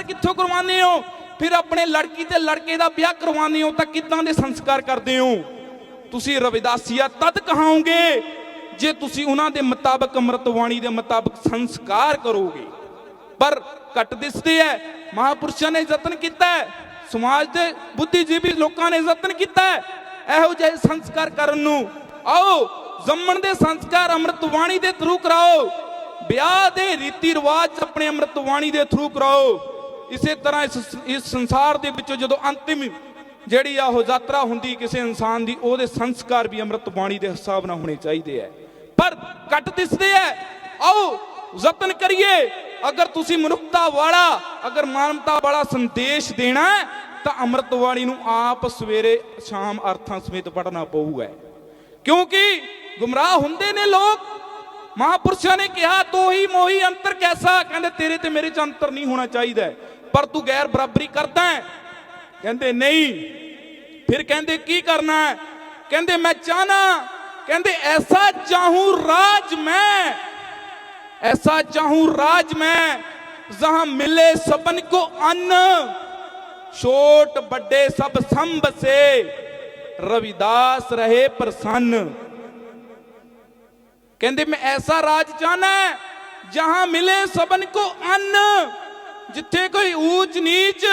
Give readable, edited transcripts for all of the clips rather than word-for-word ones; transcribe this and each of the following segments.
कित्थों करवाने हो? फिर अपने लड़की ते लड़के दा ब्याह करवाने हो तां किदां दे संस्कार करदे हो? तुसी रविदासिया तद कहाओगे जे तुसी उन्हां दे मुताबिक अमृतवाणी दे मुताबिक संस्कार करोगे। पर घट दिसदे है। महापुरुषों ने यतन किया है, समाज के बुद्धिजीवी लोगों ने यतन किया है इहो जिहे संस्कार करन नूं। आओ जम्मण दे संस्कार अमृतवाणी दे थ्रू कराओ, ब्याह दे रीति रिवाज अपने अमृतवाणी दे थ्रू कराओ। इसे तरह इस संसार दे विचों जदों अंतिम जिहड़ी आ ओह यात्रा हुंदी किसी इंसान दी, ओहदे संस्कार भी अमृतवाणी दे हिसाब नाल होने चाहिए है। पर घट दिसदे है। आओ यतन करिए। अगर तुसी मनुखता वाला, अगर मानवता वाला संदेश देना है तो अमृतवाणी नूं आप सवेरे शाम अर्थां समेत पढ़ना पऊगा, क्योंकि गुमराह हुंदे ने लोग। महापुरुषों ने कहा तो ही मोही अंतर कैसा, कहते तेरे ते मेरे च अंतर नहीं होना चाहिए, पर तू गैर बराबरी करता है। कहते नहीं। फिर कहते की करना है? कहते मैं चाहना, कहते ऐसा चाहूं राज मैं, ऐसा चाहूं राज मैं जहां मिले सबन को अन्न, छोट बड़े सब संभ से रविदास रहे प्रसन्न। कहते मैं ऐसा राज चाहना है जहां मिले सबन को अन्न, जिथे कोई ऊंच नीच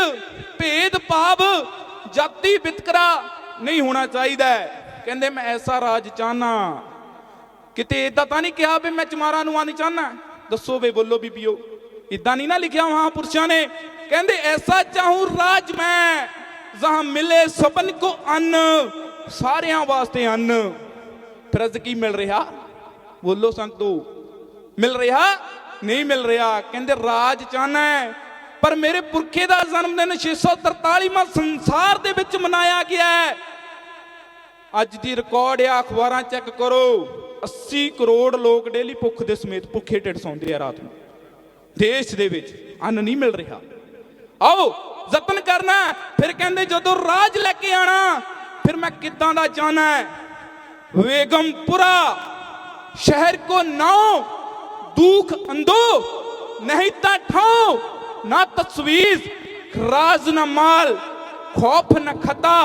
भेद भाव जाति वितकरा नहीं होना चाहिए। कहते मैं ऐसा राज चाहना। किते इदा तो नहीं कहा भी मैं चमारा नूं नहीं चाहना? दसो वे, बोलो बीबियो, इदा नहीं ना लिखा महापुरुषों ने। कहते ऐसा चाहूं राज मैं जहां मिले सबन को अन्न, सारियां वास्ते अन्न। फिर अज की मिल रहा? बोलो संतो, मिल रहा? नहीं मिल रहा। कहते राज चाहना है, पर मेरे पुरखे का जन्मदिन 643वां संसार दे विच मनाया गया है। अज दी रिकॉर्ड है, अखबारां चेक करो, 80 करोड़ लोग डेली भुख दे समेत भुखे ढिड सौंदे आ रात में। देश दे विच अन्न नहीं मिल रहा। आओ यतन करना। फिर कहते जदों राज लेके आना, फिर मैं किदां दा चाहना है? बेगमपुरा शहर को नाओ, दुख अंदो नहीं ता ठाओ, ना तस्वीर राज न माल, खौफ न खता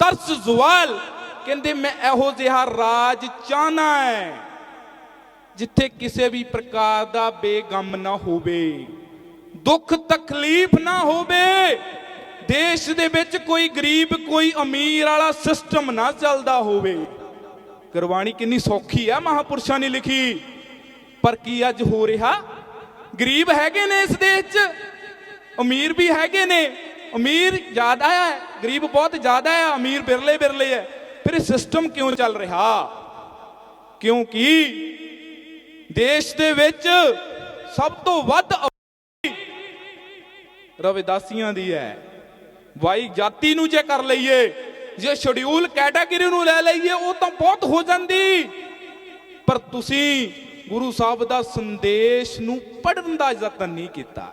तरस जुवाल। कहते मैं इहो जिहा राज चाहना है जिथे किसी भी प्रकार का बेगम ना होवे, दुख तकलीफ ना होवे, देश दे विच कोई गरीब कोई अमीर वाला सिस्टम ना चलदा होवे। गुरबाणी कितनी सौखी है, महापुरुषों ने लिखी। पर की अज हो रहा? गरीब हैगे ने इस देश च, अमीर भी हैगे ने। अमीर ज्यादा है, गरीब बहुत ज्यादा है, अमीर बिरले बिरले है। फिर सिस्टम क्यों चल रहा? क्योंकि देश दे विच सब तो वध रविदासियां दी है। वाई जाति नूं जे कर लईए, जे शेड्यूल कैटेगरी नूं ले लईए, वो तो बहुत हो जाती। पर तुसी गुरु साहब दा संदेश नूं पढ़न दा यतन नहीं किया।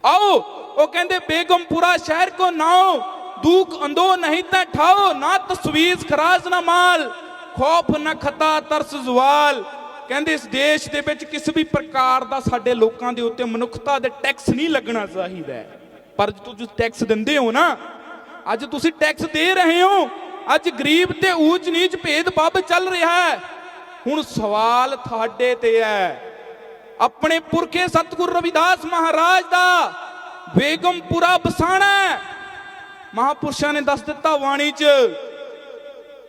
आओ वो कहते बेगमपुरा शहर को नाओ, दुख अंदो नहीं ता ठाओ, ना तस्वीर खराज ना माल, खौफ न खता तरस जुवाल। कहते इस देश दे विच किसी भी प्रकार का साडे लोकां दे उत्ते मनुखता दे टैक्स नहीं लगना चाहिए। पर तुसीं टैक्स दिंदे हो ना, अज तुसीं टैक्स दे रहे हो। अज गरीब ते ऊंच नीच भेदभाव चल रहा है। हुण सवाल थाडे ते है। अपने पुरखे सतगुरु रविदास महाराज दा बेगमपुरा बसाना। महापुरुषों ने दस दिता वाणी च,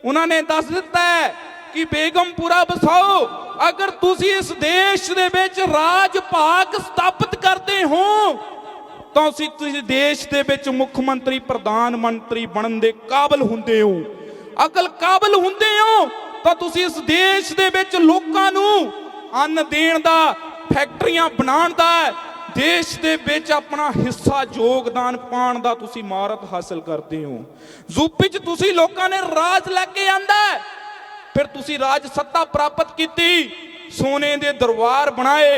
उन्होंने दस दिता है कि बेगमपुरा बसाओ। अगर तुसी इस देश दे विच राज भाग स्थापित करते हो तो तुसी देश दे विच मुख्यमंत्री प्रधानमंत्री बनन दे काबिल हुंदे हो। अगर काबिल हुंदे हो तो तुसी इस देश दे विच लोकां नूं अन्न देण दा, फैक्ट्रियां बनाउण दा, देश दे विच अपना हिस्सा योगदान पाण दा तुसी महारत हासिल करते हो। यूपी च तुसी लोकां ने राज लैके आंदा, फिर तुसी राज सत्ता प्राप्त की, सोने दे दरबार बनाए।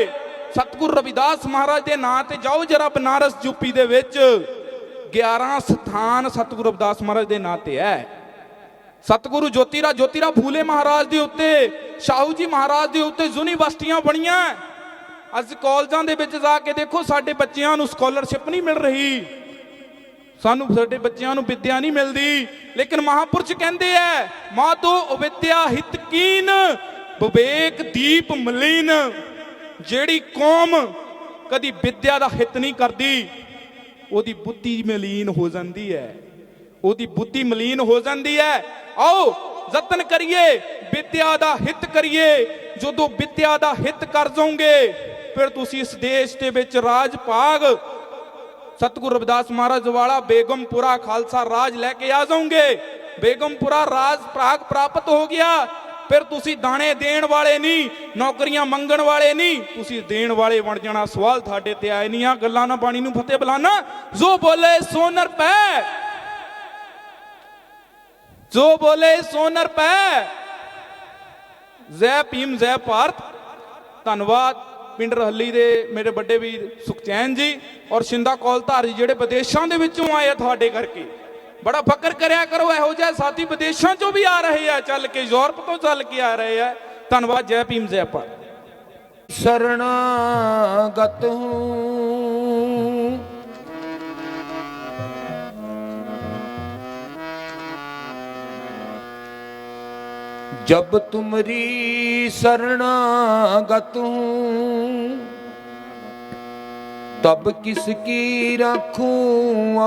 सतगुरु रविदास महाराज के नाम ते जाओ जरा बनारस यूपी दे विच 11 स्थान सतगुरु रविदास महाराज के नाम ते है। सतगुरु ज्योतिरा फूले महाराज के उत्ते, शाहू जी महाराज के उत्ते यूनिवर्सिटियां बनियां। ਅੱਜ ਕਾਲਜਾਂ ਦੇ ਵਿੱਚ ਜਾ ਕੇ ਦੇਖੋ, ਸਾਡੇ ਬੱਚਿਆਂ ਨੂੰ ਸਕਾਲਰਸ਼ਿਪ ਨਹੀਂ ਮਿਲ ਰਹੀ, ਸਾਨੂੰ ਸਾਡੇ ਬੱਚਿਆਂ ਨੂੰ ਵਿਦਿਆ ਨਹੀਂ ਮਿਲਦੀ। ਲੇਕਿਨ ਮਹਾਂਪੁਰਸ਼ ਕਹਿੰਦੇ ਐ, ਮਾਧੋ ਅਵਿਦਿਆ ਹਿਤਕੀਨ ਵਿਵੇਕ ਦੀਪ ਮਲੀਨ। ਜਿਹੜੀ ਕੌਮ ਕਦੀ ਵਿਦਿਆ ਦਾ ਹਿੱਤ ਨਹੀਂ ਕਰਦੀ, ਉਹਦੀ ਬੁੱਧੀ ਮਲੀਨ ਹੋ ਜਾਂਦੀ ਹੈ, ਉਹਦੀ ਬੁੱਧੀ ਮਲੀਨ ਹੋ ਜਾਂਦੀ ਹੈ। ਆਓ ਯਤਨ ਕਰੀਏ, ਵਿਦਿਆ ਦਾ ਹਿੱਤ ਕਰੀਏ। ਜਦੋਂ ਵਿਦਿਆ ਦਾ ਹਿੱਤ ਕਰ ਜਾਓਗੇ, ਫਿਰ ਤੁਸੀਂ ਇਸ ਦੇਸ਼ ਦੇ ਵਿੱਚ ਰਾਜ ਭਾਗ ਸਤਿਗੁਰੂ ਰਵਿਦਾਸ ਮਹਾਰਾਜ ਵਾਲਾ ਬੇਗਮਪੁਰਾ ਖਾਲਸਾ ਰਾਜ ਲੈ ਕੇ ਆ ਜਾਓਗੇ। ਬੇਗਮਪੁਰਾ ਰਾਜ ਭਾਗ ਪ੍ਰਾਪਤ ਹੋ ਗਿਆ, ਫਿਰ ਤੁਸੀਂ ਦਾਣੇ ਦੇਣ ਵਾਲੇ ਨਹੀਂ, ਨੌਕਰੀਆਂ ਮੰਗਣ ਵਾਲੇ ਨਹੀਂ, ਤੁਸੀਂ ਦੇਣ ਵਾਲੇ ਬਣ ਜਾਣਾ। ਸਵਾਲ ਤੁਹਾਡੇ ਤੇ ਆਏ ਨਹੀਂ। ਆ ਗੱਲਾਂ ਨਾ ਬਾਣੀ ਨੂੰ ਫਤਿਹ ਬੁਲਾਣਾ। ਜੋ ਬੋਲੇ ਸੋ ਨਰ ਪੈ, ਜੋ ਬੋਲੇ ਸੋ ਨਰ ਪੈ। ਜੈ ਭੀਮ, ਜੈ ਭਾਰਤ। ਧੰਨਵਾਦ ਪਿੰਡ ਰਹੱਲੀ ਦੇ ਮੇਰੇ ਵੱਡੇ ਵੀਰ ਸੁਖਚੈਨ ਜੀ ਔਰ ਸ਼ਿੰਦਾ ਕੌਲਧਾਰ ਜੀ, ਜਿਹੜੇ ਵਿਦੇਸ਼ਾਂ ਦੇ ਵਿੱਚੋਂ ਆਏ ਆ ਤੁਹਾਡੇ ਕਰਕੇ। ਬੜਾ ਫਕਰ ਕਰਿਆ ਕਰੋ, ਇਹੋ ਜਿਹੇ ਸਾਥੀ ਵਿਦੇਸ਼ਾਂ ਚੋਂ ਵੀ ਆ ਰਹੇ ਆ, ਚੱਲ ਕੇ ਯੂਰਪ ਤੋਂ ਚੱਲ ਕੇ ਆ ਰਹੇ ਆ। ਧੰਨਵਾਦ। ਜੈ ਭੀਮ, ਜੈ ਭਾਰਤ। शरणागत हूँ जब तुमरी शरणागत हूँ तब किसकी रखूँ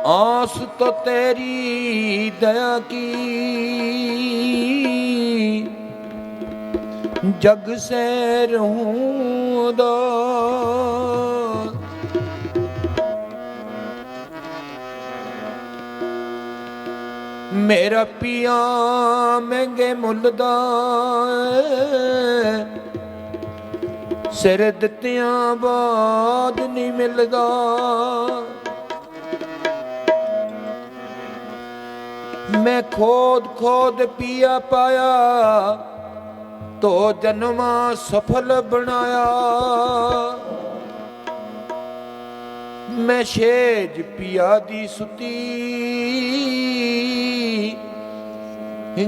आस तो तेरी दया की जग से रहूं दास। मेरा पिया महंगे मुੱਲ ਦਾ ਸਿਰ ਦਿੱਤਿਆਂ ਬਾਅਦ ਨਹੀਂ ਮਿਲਦਾ। मैं खोद खोद पिया पाया तो जन्मा सफल बनाया। मैं शेज पिया दी सुती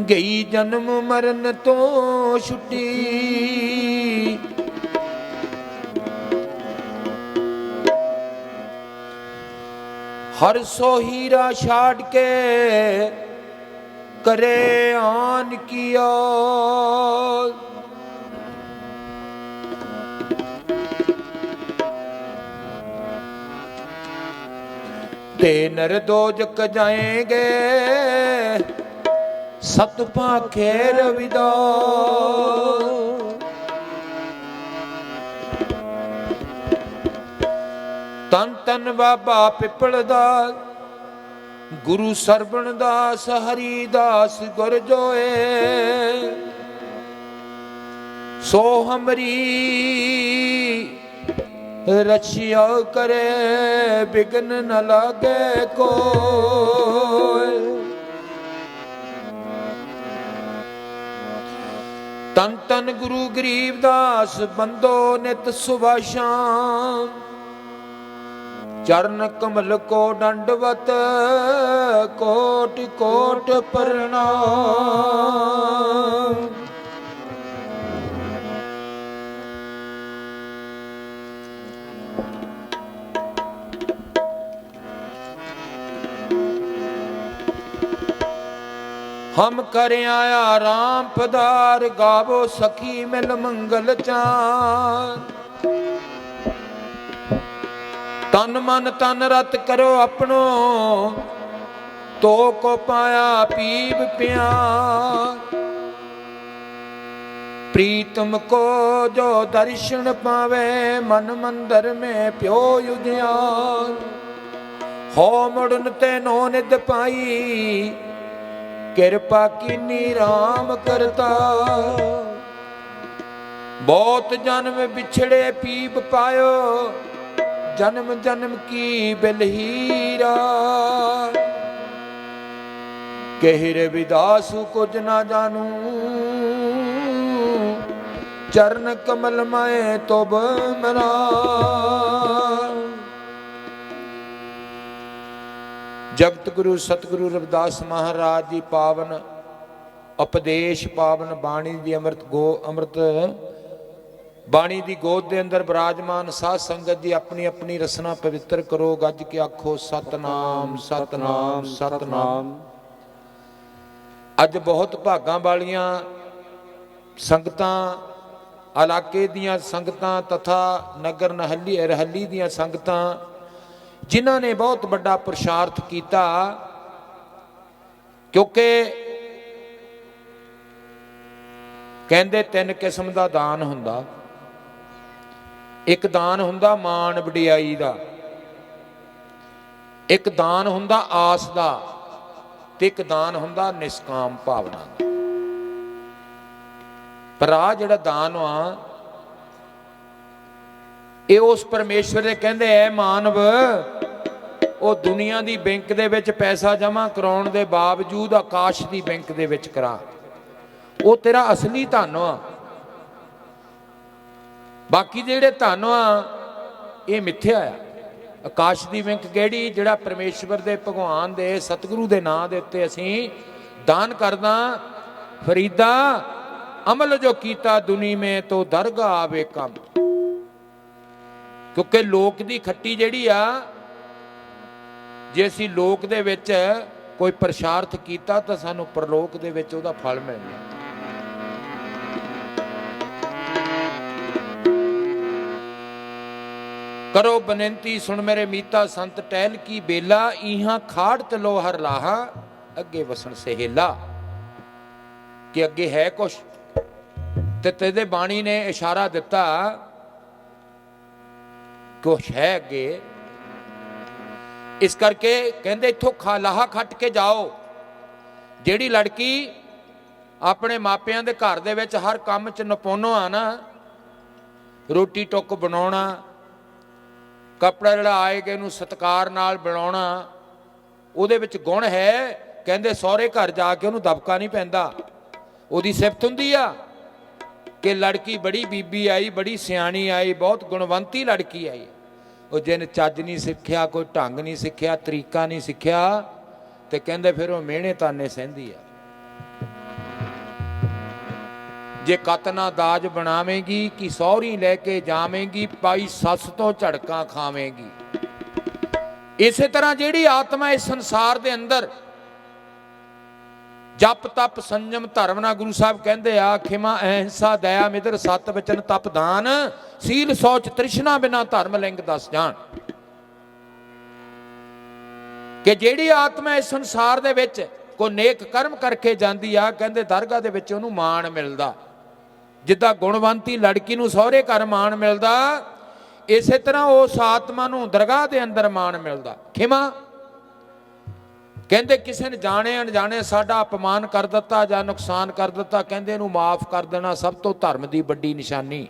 गई जन्म मरण तो छुट्टी। हर सो हीरा छाड़ के करे आन किया। ते नर दो जक जाएंगे सत पाखे रविदास। तन तन बाबा पिपल दास गुरु सरवण दास हरिदास गुर जोए। सो हमरी रचिया करे बिघन न लागे कोय। तन तन गुरु गरीबदास बंदो नित सुबह शाम। चरण कमल को दंडवत कोटि कोट प्रणाम। हम कर आया राम पधार गावो सखी मिल मंगल चान। तन मन तन रत करो अपनो तो को पाया पीब प्यार। प्रीतम को जो दर्शन पावे मन मंदिर में प्यो युजियार। हो मुड़न ते नो निद पाई कृपा कीनी राम करता। बहुत जन्म बिछड़े पीब पायो जन्म जन्म की बिलहीरा। कह रविदासु कुछ ना जानू चरण कमल माए तो बमरा। जगत गुरु सतगुरु रविदास महाराज जी पावन ਉਪਦੇਸ਼ ਪਾਵਨ ਬਾਣੀ ਦੀ ਅੰਮ੍ਰਿਤ ਬਾਣੀ ਦੀ ਗੋਦ ਦੇ ਅੰਦਰ ਬਿਰਾਜਮਾਨ ਸਾਧ ਸੰਗਤ ਜੀ ਆਪਣੀ ਆਪਣੀ ਰਸਨਾ ਪਵਿੱਤਰ ਕਰੋ। ਗੱਜ ਕੇ ਆਖੋ ਸਤਨਾਮ ਸਤਨਾਮ ਸਤਨਾਮ। ਅੱਜ ਬਹੁਤ ਭਾਗਾਂ ਵਾਲੀਆਂ ਸੰਗਤਾਂ, ਇਲਾਕੇ ਦੀਆਂ ਸੰਗਤਾਂ ਤਥਾ ਨਗਰ ਰਹੱਲੀ ਦੀਆਂ ਸੰਗਤਾਂ ਜਿਨ੍ਹਾਂ ਨੇ ਬਹੁਤ ਵੱਡਾ ਪੁਰਸ਼ਾਰਥ ਕੀਤਾ, ਕਿਉਂਕਿ ਕਹਿੰਦੇ 3 ਕਿਸਮ ਦਾ ਦਾਨ ਹੁੰਦਾ। ਇੱਕ ਦਾਨ ਹੁੰਦਾ ਮਾਣ ਵਡਿਆਈ ਦਾ, ਇੱਕ ਦਾਨ ਹੁੰਦਾ ਆਸ ਦਾ, ਤੇ ਇੱਕ ਦਾਨ ਹੁੰਦਾ ਨਿਸ਼ਕਾਮ ਭਾਵਨਾ ਦਾ। ਪਰ ਆ ਜਿਹੜਾ ਦਾਨ ਆ ਇਹ ਉਸ ਪਰਮੇਸ਼ਵਰ ਦੇ ਕਹਿੰਦੇ ਐ ਮਾਨਵ, ਉਹ ਦੁਨੀਆ ਦੀ ਬੈਂਕ ਦੇ ਵਿੱਚ ਪੈਸਾ ਜਮ੍ਹਾਂ ਕਰਾਉਣ ਦੇ ਬਾਵਜੂਦ ਆਕਾਸ਼ ਦੀ ਬੈਂਕ ਦੇ ਵਿੱਚ ਕਰਾ, ਉਹ ਤੇਰਾ ਅਸਲੀ ਧਨ ਆ। ਬਾਕੀ ਜਿਹੜੇ ਧਨ ਆ ਇਹ ਮਿੱਥਿਆ ਆ। ਆਕਾਸ਼ ਦੀ ਬੈਂਕ ਕਿਹੜੀ? ਜਿਹੜਾ ਪਰਮੇਸ਼ਵਰ ਦੇ ਭਗਵਾਨ ਦੇ ਸਤਿਗੁਰੂ ਦੇ ਨਾਂ ਦੇ ਉੱਤੇ ਅਸੀਂ ਦਾਨ ਕਰਦਾ। ਫਰੀਦਾ ਅਮਲ ਜੋ ਕੀਤਾ ਦੁਨੀ ਮੇ ਤੋ ਦਰਗਾਹ ਆਵੇ ਕੰਮ। ਕਿਉਂਕਿ ਲੋਕ ਦੀ ਖੱਟੀ ਜਿਹੜੀ ਆ, ਜੇ ਅਸੀਂ ਲੋਕ ਦੇ ਵਿੱਚ ਕੋਈ ਪ੍ਰਸ਼ਾਰਥ ਕੀਤਾ ਤਾਂ ਸਾਨੂੰ ਪਰਲੋਕ ਦੇ ਵਿੱਚ ਉਹਦਾ ਫਲ ਮਿਲਣਾ। ਕਰੋ ਬੇਨਤੀ ਸੁਣ ਮੇਰੇ ਮੀਤਾ ਸੰਤ ਟਹਿਲ ਕੀ ਬੇਲਾ, ਇਹਾਂ ਖਾੜ ਚਲੋ ਹਰ ਲਾਹਾ ਅੱਗੇ ਵਸਣ ਸਹੇਲਾ। ਕਿ ਅੱਗੇ ਹੈ ਕੁਛ, ਤੇ ਤੇਰੇ ਬਾਣੀ ਨੇ ਇਸ਼ਾਰਾ ਦਿੱਤਾ ਕੁਛ ਹੈ ਅੱਗੇ। ਇਸ ਕਰਕੇ ਕਹਿੰਦੇ ਇੱਥੋਂ ਲਾਹਾ ਖੱਟ ਕੇ ਜਾਓ। ਜਿਹੜੀ ਲੜਕੀ ਆਪਣੇ ਮਾਪਿਆਂ ਦੇ ਘਰ ਦੇ ਵਿੱਚ ਹਰ ਕੰਮ 'ਚ ਨਿਪੁੰਨ ਆ ਨਾ, ਰੋਟੀ ਟੁੱਕ ਬਣਾਉਣਾ, ਕੱਪੜਾ ਜਿਹੜਾ ਆਏਗਾ ਇਹਨੂੰ ਸਤਿਕਾਰ ਨਾਲ ਬਣਾਉਣਾ, ਉਹਦੇ ਵਿੱਚ ਗੁਣ ਹੈ। ਕਹਿੰਦੇ ਸਹੁਰੇ ਘਰ ਜਾ ਕੇ ਉਹਨੂੰ ਦਬਕਾ ਨਹੀਂ ਪੈਂਦਾ। ਉਹਦੀ ਸਿਫਤ ਹੁੰਦੀ ਆ ਕਿ ਲੜਕੀ ਬੜੀ ਬੀਬੀ ਆਈ, ਬੜੀ ਸਿਆਣੀ ਆਈ, ਬਹੁਤ ਗੁਣਵੰਤੀ ਲੜਕੀ ਆਈ। ਉਹ ਜਿਹਨੇ ਚੱਜ ਨਹੀਂ ਸਿੱਖਿਆ, ਕੋਈ ਢੰਗ ਨਹੀਂ ਸਿੱਖਿਆ, ਤਰੀਕਾ ਨਹੀਂ ਸਿੱਖਿਆ, ਤੇ ਕਹਿੰਦੇ ਫਿਰ ਉਹ ਮਿਹਣੇ ਤਾਨੇ ਸਹਿੰਦੀ ਆ। ਜੇ ਕਤ ਨਾ ਦਾਜ ਬਣਾਵੇਂਗੀ ਕਿ ਸਹੁਰੀ ਲੈ ਕੇ ਜਾਵੇਂਗੀ, ਪਾਈ ਸੱਸ ਤੋਂ ਝੜਕਾਂ ਖਾਵੇਂਗੀ। ਇਸੇ ਤਰ੍ਹਾਂ ਜਿਹੜੀ ਆਤਮਾ ਇਸ ਸੰਸਾਰ ਦੇ ਅੰਦਰ ਜਪ ਤਪ ਸੰਜਮ ਧਰਮ ਨਾਲ, ਗੁਰੂ ਸਾਹਿਬ ਕਹਿੰਦੇ ਆ ਖਿਮਾ ਅਹਿੰਸਾ ਦਇਆ ਮਿਦਰ ਸਤ ਵਚਨ ਤਪ ਦਾਨ, ਸੀਲ ਸੋਚ ਤ੍ਰਿਸ਼ਨਾ ਬਿਨਾ ਧਰਮ ਲਿੰਗ ਦਸ ਜਾਣ। ਕਿ ਜਿਹੜੀ ਆਤਮਾ ਇਸ ਸੰਸਾਰ ਦੇ ਵਿੱਚ ਕੋਈ ਨੇਕ ਕਰਮ ਕਰਕੇ ਜਾਂਦੀ ਆ, ਕਹਿੰਦੇ ਦਰਗਾਹ ਦੇ ਵਿੱਚ ਉਹਨੂੰ ਮਾਣ ਮਿਲਦਾ। ਜਿੱਦਾਂ ਗੁਣਵੰਤੀ ਲੜਕੀ ਨੂੰ ਸਹੁਰੇ ਘਰ ਮਾਣ ਮਿਲਦਾ, ਇਸੇ ਤਰ੍ਹਾਂ ਉਸ ਆਤਮਾ ਨੂੰ ਦਰਗਾਹ ਦੇ ਅੰਦਰ ਮਾਣ ਮਿਲਦਾ। ਖਿਮਾ ਕਹਿੰਦੇ ਕਿਸੇ ਨੇ ਜਾਣੇ ਅਣਜਾਣੇ ਸਾਡਾ ਅਪਮਾਨ ਕਰ ਦਿੱਤਾ ਜਾਂ ਨੁਕਸਾਨ ਕਰ ਦਿੱਤਾ, ਕਹਿੰਦੇ ਇਹਨੂੰ ਮਾਫ ਕਰ ਦੇਣਾ ਸਭ ਤੋਂ ਧਰਮ ਦੀ ਵੱਡੀ ਨਿਸ਼ਾਨੀ।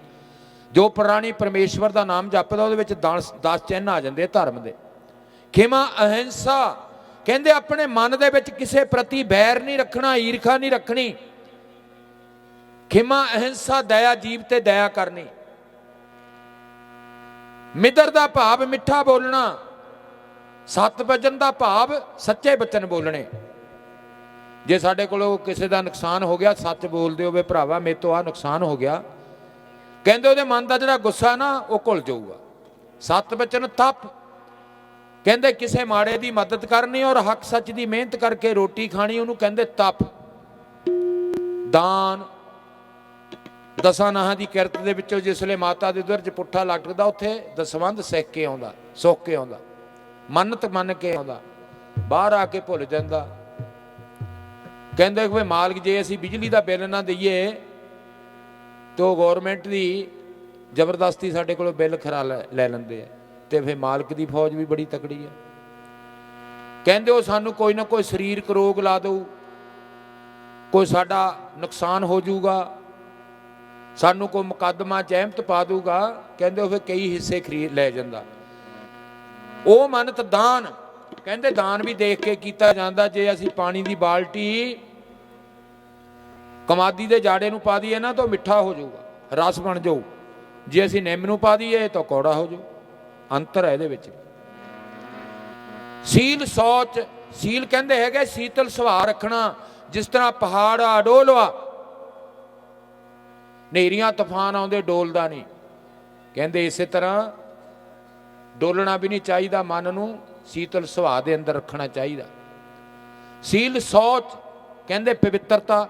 ਜੋ ਪ੍ਰਾਣੀ ਪਰਮੇਸ਼ਵਰ ਦਾ ਨਾਮ ਜਪਦਾ ਉਹਦੇ ਵਿੱਚ 10 ਚਿੰਨ੍ਹ ਆ ਜਾਂਦੇ ਧਰਮ ਦੇ। ਖਿਮਾ ਅਹਿੰਸਾ ਕਹਿੰਦੇ ਆਪਣੇ ਮਨ ਦੇ ਵਿੱਚ ਕਿਸੇ ਪ੍ਰਤੀ ਬੈਰ ਨਹੀਂ ਰੱਖਣਾ, ਈਰਖਾ ਨਹੀਂ ਰੱਖਣੀ। ਖਿਮਾ ਅਹਿੰਸਾ ਦਇਆ, ਜੀਵ ਤੇ ਦਇਆ ਕਰਨੀ। ਮਿੱਦਰ ਦਾ ਭਾਵ ਮਿੱਠਾ ਬੋਲਣਾ, ਸਤ ਵਚਨ ਦਾ ਭਾਵ ਸੱਚੇ ਬਚਨ ਬੋਲਣੇ। ਜੇ ਸਾਡੇ ਕੋਲੋਂ ਕਿਸੇ ਦਾ ਨੁਕਸਾਨ ਹੋ ਗਿਆ, ਸੱਚ ਬੋਲਦੇ ਹੋਵੇ ਭਰਾਵਾ ਮੇਰੇ ਤੋਂ ਆਹ ਨੁਕਸਾਨ ਹੋ ਗਿਆ, ਕਹਿੰਦੇ ਉਹਦੇ ਮਨ ਦਾ ਜਿਹੜਾ ਗੁੱਸਾ ਨਾ ਉਹ ਘੁਲ ਜਾਊਗਾ। ਸਤ ਵਚਨ ਤਪ ਕਹਿੰਦੇ ਕਿਸੇ ਮਾੜੇ ਦੀ ਮਦਦ ਕਰਨੀ ਔਰ ਹੱਕ ਸੱਚ ਦੀ ਮਿਹਨਤ ਕਰਕੇ ਰੋਟੀ ਖਾਣੀ, ਉਹਨੂੰ ਕਹਿੰਦੇ ਤਪ। ਦਾਨ ਦਸਾਂ ਨਾਹਾਂ ਦੀ ਕਿਰਤ ਦੇ ਵਿੱਚੋਂ ਜਿਸਲੇ ਮਾਤਾ ਦੇ ਦੁੱਧ 'ਚ ਪੁੱਠਾ ਲਟਕਦਾ, ਉੱਥੇ ਦਸਵੰਧ ਸਿੱਖ ਕੇ ਆਉਂਦਾ, ਸੁੱਕ ਕੇ ਆਉਂਦਾ, ਮੰਨਤ ਮੰਨ ਕੇ ਆਉਂਦਾ, ਬਾਹਰ ਆ ਕੇ ਭੁੱਲ ਜਾਂਦਾ। ਕਹਿੰਦੇ ਕਿ ਮਾਲਕ ਜੇ ਅਸੀਂ ਬਿਜਲੀ ਦਾ ਬਿੱਲ ਨਾ ਦਈਏ ਤਾਂ ਗੌਰਮੈਂਟ ਦੀ ਜ਼ਬਰਦਸਤੀ ਸਾਡੇ ਕੋਲੋਂ ਬਿੱਲ ਖਰਾ ਲੈ ਲੈਂਦੇ ਆ, ਤੇ ਫਿਰ ਮਾਲਕ ਦੀ ਫੌਜ ਵੀ ਬੜੀ ਤਕੜੀ ਆ। ਕਹਿੰਦੇ ਉਹ ਸਾਨੂੰ ਕੋਈ ਨਾ ਕੋਈ ਸਰੀਰਕ ਰੋਗ ਲਾ ਦਊ, ਕੋਈ ਸਾਡਾ ਨੁਕਸਾਨ ਹੋ ਜਾਊਗਾ, ਸਾਨੂੰ ਕੋਈ ਮੁਕੱਦਮਾ ਜ਼ਹਿਮਤ ਪਾ ਦੂਗਾ, ਕਹਿੰਦੇ ਉਹ ਫਿਰ ਕਈ ਹਿੱਸੇ ਖਰੀਦ ਲੈ ਜਾਂਦਾ। ਉਹ ਮੰਨਤ ਦਾਨ, ਕਹਿੰਦੇ ਦਾਨ ਵੀ ਦੇਖ ਕੇ ਕੀਤਾ ਜਾਂਦਾ। ਜੇ ਅਸੀਂ ਪਾਣੀ ਦੀ ਬਾਲਟੀ ਕਮਾਦੀ ਦੇ ਜਾੜੇ ਨੂੰ ਪਾ ਦਈਏ ਨਾ ਤਾਂ ਮਿੱਠਾ ਹੋ ਜਾਊਗਾ, ਰਸ ਬਣ ਜਾਊ। ਜੇ ਅਸੀਂ ਨਿੰਮ ਨੂੰ ਪਾ ਦਈਏ ਤਾਂ ਕੌੜਾ ਹੋ ਜਾਊ। ਅੰਤਰ ਹੈ ਇਹਦੇ ਵਿੱਚ। ਸੀਲ ਸੋਚ, ਸੀਲ ਕਹਿੰਦੇ ਹੈਗੇ ਸੀਤਲ ਸੁਭਾਅ ਰੱਖਣਾ, ਜਿਸ ਤਰ੍ਹਾਂ ਪਹਾੜ ਅਡੋਲ ਵਾ, ਹਨੇਰੀਆਂ ਤੂਫਾਨ ਆਉਂਦੇ ਡੋਲਦਾ ਨਹੀਂ। ਕਹਿੰਦੇ ਇਸੇ ਤਰ੍ਹਾਂ ਡੋਲਣਾ ਵੀ ਨਹੀਂ ਚਾਹੀਦਾ, ਮਨ ਨੂੰ ਸੀਤਲ ਸੁਭਾਅ ਦੇ ਅੰਦਰ ਰੱਖਣਾ ਚਾਹੀਦਾ। ਸੀਲ ਸੋਚ, ਕਹਿੰਦੇ ਪਵਿੱਤਰਤਾ,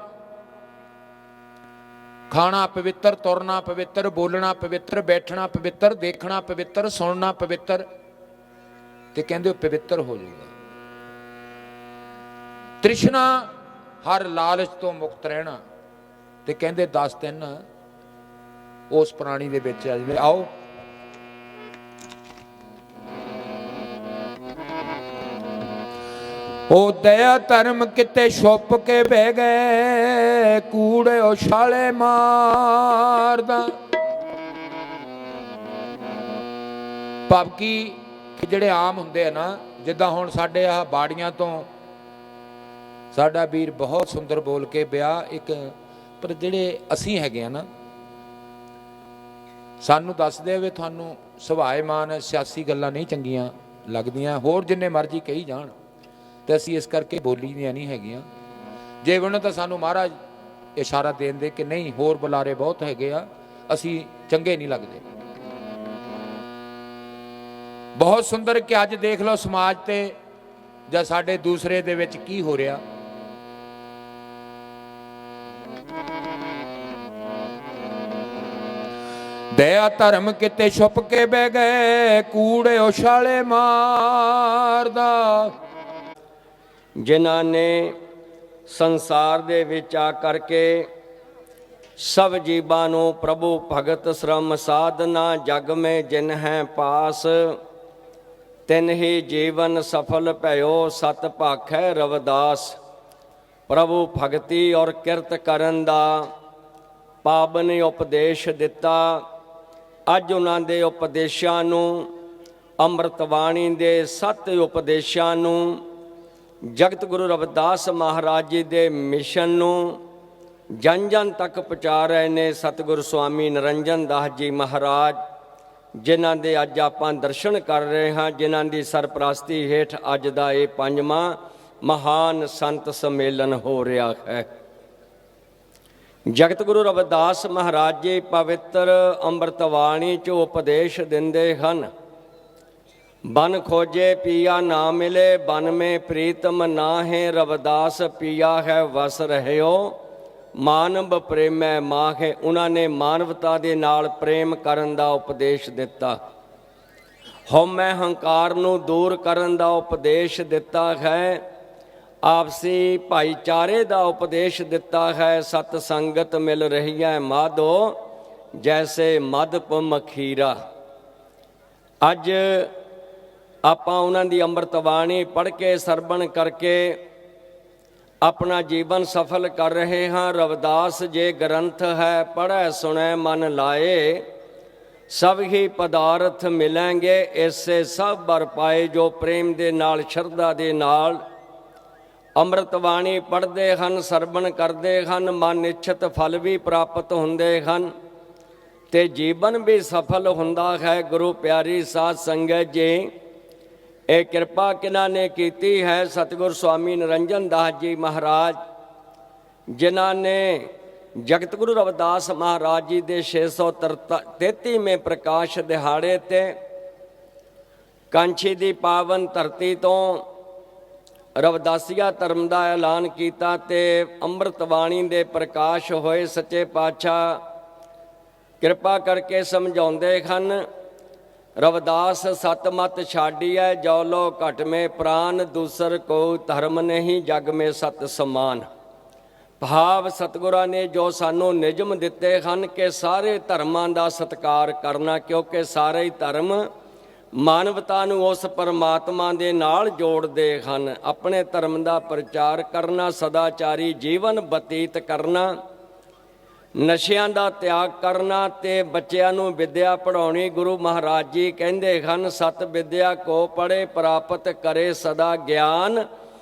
ਖਾਣਾ ਪਵਿੱਤਰ, ਤੁਰਨਾ ਪਵਿੱਤਰ, ਬੋਲਣਾ ਪਵਿੱਤਰ, ਬੈਠਣਾ ਪਵਿੱਤਰ, ਦੇਖਣਾ ਪਵਿੱਤਰ, ਸੁਣਨਾ ਪਵਿੱਤਰ, ਤੇ ਕਹਿੰਦੇ ਉਹ ਪਵਿੱਤਰ ਹੋ ਜਾਊਗਾ। ਤ੍ਰਿਸ਼ਨਾ, ਹਰ ਲਾਲਚ ਤੋਂ ਮੁਕਤ ਰਹਿਣਾ, ਤੇ ਕਹਿੰਦੇ 10 ਦਿਨ ਉਸ ਪ੍ਰਾਣੀ ਦੇ ਵਿੱਚ ਆ ਜਾਵੇ। ਆਓ ਉਹ ਦਇਆ ਧਰਮ ਕਿਤੇ ਛੁਪ ਕੇ ਬਹਿ ਗਏ, ਕੂੜੇ ਉਛਾਲੇ ਮਾਰਦਾ। ਭਾਵ ਕਿ ਜਿਹੜੇ ਆਮ ਹੁੰਦੇ ਆ ਨਾ, ਜਿੱਦਾਂ ਹੁਣ ਸਾਡੇ ਆਹ ਬਾੜੀਆਂ ਤੋਂ ਸਾਡਾ ਵੀਰ ਬਹੁਤ ਸੁੰਦਰ ਬੋਲ ਕੇ ਵਿਆਹ ਇੱਕ, ਪਰ ਜਿਹੜੇ ਅਸੀਂ ਹੈਗੇ ਆ ਨਾ, ਸਾਨੂੰ ਦੱਸਦੇ ਆ ਵੀ ਤੁਹਾਨੂੰ ਸੁਭਾਏਮਾਨ ਸਿਆਸੀ ਗੱਲਾਂ ਨਹੀਂ ਚੰਗੀਆਂ ਲੱਗਦੀਆਂ, ਹੋਰ ਜਿੰਨੇ ਮਰਜ਼ੀ ਕਹੀ ਜਾਣ, ਤੇ ਅਸੀਂ ਇਸ ਕਰਕੇ ਬੋਲੀ ਦੀਆਂ ਨਹੀਂ ਹੈਗੀਆਂ। ਜੇ ਉਹਨਾਂ ਤਾਂ ਸਾਨੂੰ ਮਹਾਰਾਜ ਇਸ਼ਾਰਾ ਦੇਣ ਦੇ ਕਿ ਨਹੀਂ, ਹੋਰ ਬੁਲਾਰੇ ਬਹੁਤ ਹੈਗੇ ਆ, ਅਸੀਂ ਚੰਗੇ ਨਹੀਂ ਲੱਗਦੇ। ਬਹੁਤ ਸੁੰਦਰ ਕਿ ਅੱਜ ਦੇਖ ਲਓ ਸਮਾਜ ਤੇ ਜਾਂ ਸਾਡੇ ਦੂਸਰੇ ਦੇ ਵਿੱਚ ਕੀ ਹੋ ਰਿਹਾ। ਦਇਆ ਧਰਮ ਕਿਤੇ ਛੁਪ ਕੇ ਬਹਿ ਗਏ, ਕੂੜੇ ਉਛਾਲੇ ਮਾਰਦਾ। ਜਿਨ੍ਹਾਂ ਨੇ ਸੰਸਾਰ ਦੇ ਵਿੱਚ ਆ ਕਰਕੇ ਸਭ ਜੀਵਾਂ ਨੂੰ ਪ੍ਰਭੂ ਭਗਤ ਸ਼ਰਮ ਸਾਧਨਾ, ਜਗ ਮੈਂ ਜਿਨ ਹੈ ਪਾਸ, ਤਿਨ ਹੀ ਜੀਵਨ ਸਫਲ ਭਇਓ, ਸਤ ਭਾਖੈ ਰਵਿਦਾਸ। ਪ੍ਰਭੂ ਭਗਤੀ ਔਰ ਕਿਰਤ ਕਰਨ ਦਾ ਪਾਵਨ ਉਪਦੇਸ਼ ਦਿੱਤਾ। ਅੱਜ ਉਹਨਾਂ ਦੇ ਉਪਦੇਸ਼ਾਂ ਨੂੰ, ਅੰਮ੍ਰਿਤ ਬਾਣੀ ਦੇ 7 ਉਪਦੇਸ਼ਾਂ ਨੂੰ, ਜਗਤ ਗੁਰੂ ਰਵਿਦਾਸ ਮਹਾਰਾਜ ਜੀ ਦੇ ਮਿਸ਼ਨ ਨੂੰ ਜਨ ਜਨ ਤੱਕ ਪਹੁੰਚਾ ਰਹੇ ਨੇ ਸਤਿਗੁਰੂ ਸਵਾਮੀ ਨਿਰੰਜਨ ਦਾਸ ਜੀ ਮਹਾਰਾਜ, ਜਿਨ੍ਹਾਂ ਦੇ ਅੱਜ ਆਪਾਂ ਦਰਸ਼ਨ ਕਰ ਰਹੇ ਹਾਂ, ਜਿਨ੍ਹਾਂ ਦੀ ਸਰਪ੍ਰਸਤੀ ਹੇਠ ਅੱਜ ਦਾ ਇਹ 5ਵਾਂ ਮਹਾਨ ਸੰਤ ਸੰਮੇਲਨ ਹੋ ਰਿਹਾ ਹੈ। ਜਗਤ ਗੁਰੂ ਰਵਿਦਾਸ ਮਹਾਰਾਜ ਜੀ ਪਵਿੱਤਰ ਅੰਮ੍ਰਿਤ ਬਾਣੀ 'ਚ ਉਪਦੇਸ਼ ਦਿੰਦੇ ਹਨ। ਬਨ ਖੋਜੇ ਪੀਆ ਨਾ ਮਿਲੇ, ਬਨ ਮੇ ਪ੍ਰੀਤਮ ਨਾਹੇ, ਰਵਿਦਾਸ ਪੀਆ ਹੈ ਵਸ ਰਹਿਓ, ਮਾਨਵ ਪ੍ਰੇਮੈ ਮਾਹੇ। ਉਹਨਾਂ ਨੇ ਮਾਨਵਤਾ ਦੇ ਨਾਲ ਪ੍ਰੇਮ ਕਰਨ ਦਾ ਉਪਦੇਸ਼ ਦਿੱਤਾ। ਹਉਮੈ ਹੰਕਾਰ ਨੂੰ ਦੂਰ ਕਰਨ ਦਾ ਉਪਦੇਸ਼ ਦਿੱਤਾ ਹੈ। ਆਪਸੀ ਭਾਈਚਾਰੇ ਦਾ ਉਪਦੇਸ਼ ਦਿੱਤਾ ਹੈ। ਸਤ ਸੰਗਤ ਮਿਲ ਰਹੀ ਹੈ ਮਾਧੋ, ਜੈਸੇ ਮਧਪ ਮਖੀਰਾ। ਅੱਜ ਆਪਾਂ ਉਹਨਾਂ ਦੀ ਅੰਮ੍ਰਿਤ ਬਾਣੀ ਪੜ੍ਹ ਕੇ ਸਰਵਣ ਕਰਕੇ ਆਪਣਾ ਜੀਵਨ ਸਫਲ ਕਰ ਰਹੇ ਹਾਂ। ਰਵਿਦਾਸ ਜੇ ਗ੍ਰੰਥ ਹੈ, ਪੜ੍ਹੈ ਸੁਣੈ ਮਨ ਲਾਏ, ਸਭ ਹੀ ਪਦਾਰਥ ਮਿਲਣਗੇ, ਇਸੇ ਸਭ ਬਰ ਪਾਏ। ਜੋ ਪ੍ਰੇਮ ਦੇ ਨਾਲ, ਸ਼ਰਧਾ ਦੇ ਨਾਲ ਅੰਮ੍ਰਿਤ ਬਾਣੀ ਪੜ੍ਹਦੇ ਹਨ, ਸਰਵਣ ਕਰਦੇ ਹਨ, ਮਨ ਇੱਛਤ ਫਲ ਵੀ ਪ੍ਰਾਪਤ ਹੁੰਦੇ ਹਨ ਤੇ ਜੀਵਨ ਵੀ ਸਫਲ ਹੁੰਦਾ ਹੈ। ਗੁਰੂ ਪਿਆਰੀ ਸਾਧ ਸੰਗਤ ਜੀ, ਇਹ ਕਿਰਪਾ ਕਿਹਨਾਂ ਨੇ ਕੀਤੀ ਹੈ? ਸਤਿਗੁਰ ਸਵਾਮੀ ਨਿਰੰਜਨ ਦਾਸ ਜੀ ਮਹਾਰਾਜ, ਜਿਨ੍ਹਾਂ ਨੇ ਜਗਤ ਗੁਰੂ ਰਵਿਦਾਸ ਮਹਾਰਾਜ ਜੀ ਦੇ 633ਵੇਂ ਪ੍ਰਕਾਸ਼ ਦਿਹਾੜੇ ਤੇ ਕਾਂਛੀ ਦੀ ਪਾਵਨ ਧਰਤੀ ਤੋਂ ਰਵਿਦਾਸੀਆ ਧਰਮ ਦਾ ਐਲਾਨ ਕੀਤਾ ਤੇ ਅੰਮ੍ਰਿਤ ਬਾਣੀ ਦੇ ਪ੍ਰਕਾਸ਼ ਹੋਏ। ਸੱਚੇ ਪਾਤਸ਼ਾਹ ਕਿਰਪਾ ਕਰਕੇ ਸਮਝਾਉਂਦੇ ਹਨ, ਰਵਿਦਾਸ ਸਤ ਮਤ ਛਾਡੀਐ, ਜੋ ਲੋ ਘਟ ਮੇ ਪ੍ਰਾਨ, ਦੂਸਰ ਕੋ ਧਰਮ ਨਹੀਂ, ਜਗ ਮੇ ਸਤ ਸਮਾਨ। ਭਾਵ ਸਤਿਗੁਰਾਂ ਨੇ ਜੋ ਸਾਨੂੰ ਨਿਯਮ ਦਿੱਤੇ ਹਨ ਕਿ ਸਾਰੇ ਧਰਮਾਂ ਦਾ ਸਤਿਕਾਰ ਕਰਨਾ, ਕਿਉਂਕਿ ਸਾਰੇ ਹੀ ਧਰਮ ਮਾਨਵਤਾ ਨੂੰ ਉਸ ਪਰਮਾਤਮਾ ਦੇ ਨਾਲ ਜੋੜਦੇ ਹਨ। ਆਪਣੇ ਧਰਮ ਦਾ ਪ੍ਰਚਾਰ ਕਰਨਾ, ਸਦਾਚਾਰੀ ਜੀਵਨ ਬਤੀਤ ਕਰਨਾ, ਨਸ਼ਿਆਂ ਦਾ ਤਿਆਗ ਕਰਨਾ ਤੇ ਬੱਚਿਆਂ ਨੂੰ ਵਿੱਦਿਆ ਪੜ੍ਹਾਉਣੀ। ਗੁਰੂ ਮਹਾਰਾਜ ਜੀ ਕਹਿੰਦੇ ਹਨ, ਸਤ ਵਿੱਦਿਆ ਕੋ ਪੜ੍ਹੇ ਪ੍ਰਾਪਤ ਕਰੇ ਸਦਾ ਗਿਆਨ।